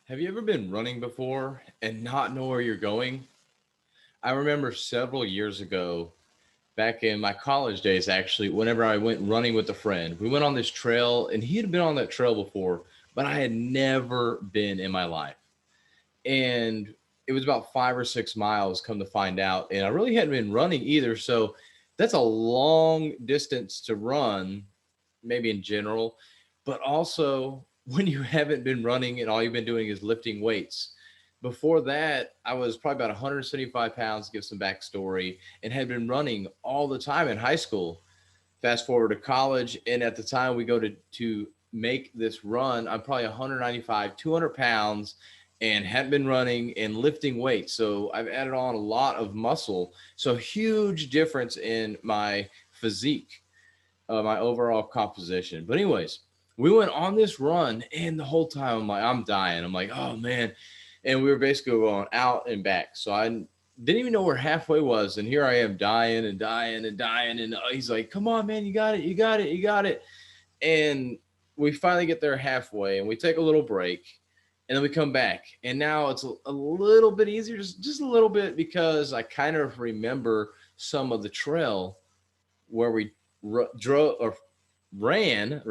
Have you ever been running before and not know where you're going? I remember several years ago, back in my college days, actually, whenever I went running with a friend, we went on this trail and he had been on that trail before, but I had never been in my life. And it was about 5 or 6 miles, come to find out. And I really hadn't been running either. So that's a long distance to run, maybe in general, but also when you haven't been running and all you've been doing is lifting weights. Before that, I was probably about 175 pounds, to give some backstory, and had been running all the time in high school. Fast forward to college, and at the time we go to make this run, I'm probably 195, 200 pounds, and had been running and lifting weights. So I've added on a lot of muscle. So huge difference in my physique, my overall composition. But anyways, we went on this run, and the whole time I'm dying. I'm like, oh man, and we were basically going out and back. So I didn't even know where halfway was, and here I am dying and dying and dying. And he's like, come on, man, you got it, you got it, you got it. And we finally get there halfway, and we take a little break. And then we come back, and now it's a little bit easier, just a little bit, because I kind of remember some of the trail where we drove or ran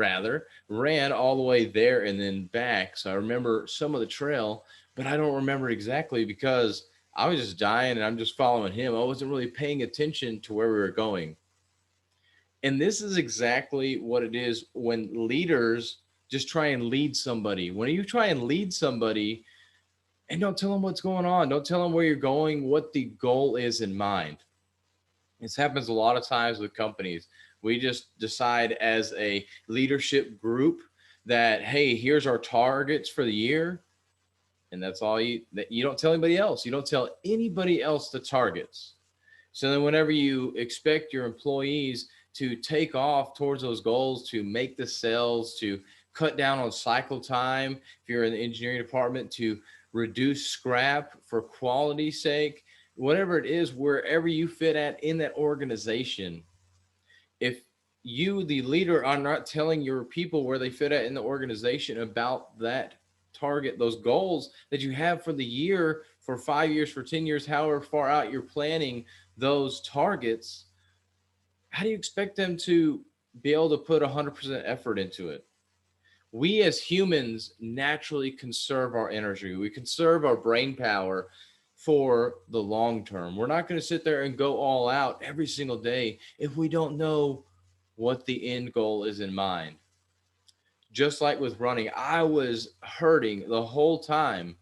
all the way there and then back. So I remember some of the trail, but I don't remember exactly because I was just dying and I'm just following him. I wasn't really paying attention to where we were going. And this is exactly what it is when leaders just try and lead somebody. When you try and lead somebody and don't tell them what's going on, don't tell them where you're going, what the goal is in mind. This happens a lot of times with companies. We just decide as a leadership group that, hey, here's our targets for the year. And that's all you don't tell anybody else. You don't tell anybody else the targets. So then whenever you expect your employees to take off towards those goals, to make the sales, to cut down on cycle time, if you're in the engineering department, to reduce scrap for quality's sake, whatever it is, wherever you fit at in that organization, if you, the leader, are not telling your people where they fit at in the organization about that target, those goals that you have for the year, for 5 years, for 10 years, however far out you're planning those targets, how do you expect them to be able to put 100% effort into it? We as humans naturally conserve our energy. We conserve our brain power for the long term. We're not going to sit there and go all out every single day if we don't know what the end goal is in mind. Just like with running, I was hurting the whole time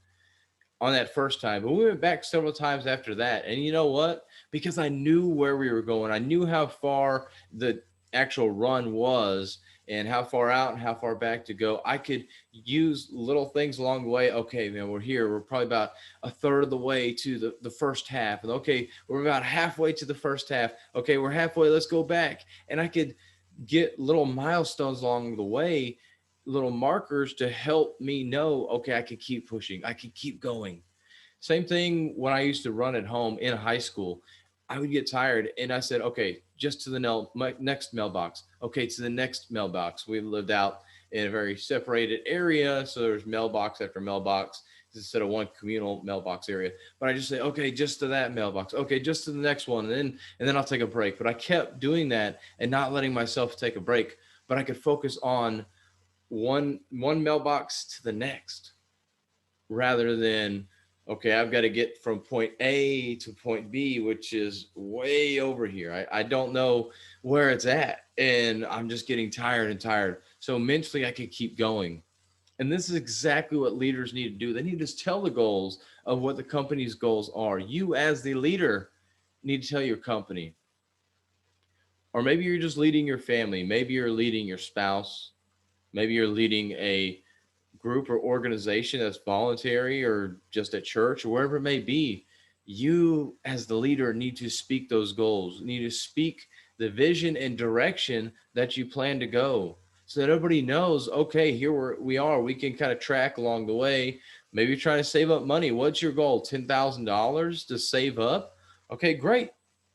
on that first time, but we went back several times after that. And you know what? Because I knew where we were going, I knew how far the actual run was and how far out and how far back to go. I could use little things along the way. Okay, man, we're here. We're probably about a third of the way to the first half. And okay, we're about halfway to the first half. Okay, we're halfway. Let's go back. And I could get little milestones along the way, little markers to help me know, okay, I can keep pushing. I can keep going. Same thing when I used to run at home in high school. I would get tired and I said, okay, just to the next mailbox. Okay, to the next mailbox. We lived out in a very separated area. So there's mailbox after mailbox instead of one communal mailbox area. But I just say, okay, just to that mailbox. Okay, just to the next one. And then I'll take a break. But I kept doing that and not letting myself take a break. But I could focus on one mailbox to the next rather than, okay, I've got to get from point A to point B, which is way over here. I don't know where it's at, and I'm just getting tired and tired. So mentally, I could keep going. And this is exactly what leaders need to do. They need to tell the goals of what the company's goals are. You, as the leader, need to tell your company. Or maybe you're just leading your family. Maybe you're leading your spouse. Maybe you're leading a group or organization that's voluntary or just at church or wherever it may be. You, as the leader, need to speak those goals, need to speak the vision and direction that you plan to go so that everybody knows, okay, here we are. We can kind of track along the way. Maybe you're trying to save up money. What's your goal? $10,000 to save up? Okay, great.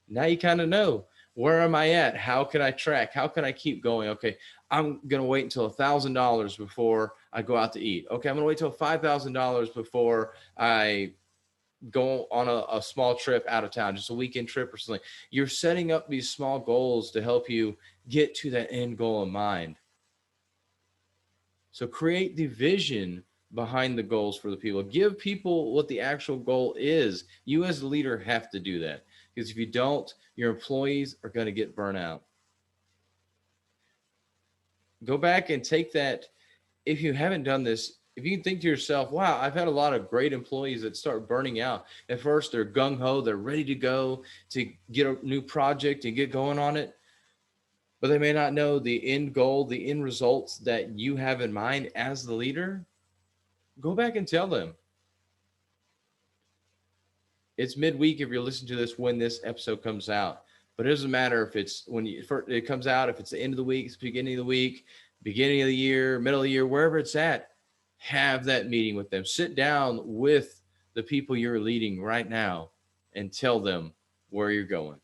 Now you kind of know, where am I at? How can I track? How can I keep going? Okay, I'm going to wait until $1,000 before I go out to eat. Okay, I'm gonna wait till $5,000 before I go on a small trip out of town, just a weekend trip or something. You're setting up these small goals to help you get to that end goal in mind. So create the vision behind the goals for the people. Give people what the actual goal is. You as the leader have to do that, because if you don't, your employees are going to get burnt out. Go back and take that. If you haven't done this, if you can think to yourself, wow, I've had a lot of great employees that start burning out. At first, they're gung ho, they're ready to go to get a new project and get going on it, but they may not know the end goal, the end results that you have in mind as the leader. Go back and tell them. It's midweek if you're listening to this when this episode comes out. But it doesn't matter if it's when it comes out, if it's the end of the week, it's the beginning of the week, beginning of the year, middle of the year, wherever it's at. Have that meeting with them. Sit down with the people you're leading right now and tell them where you're going.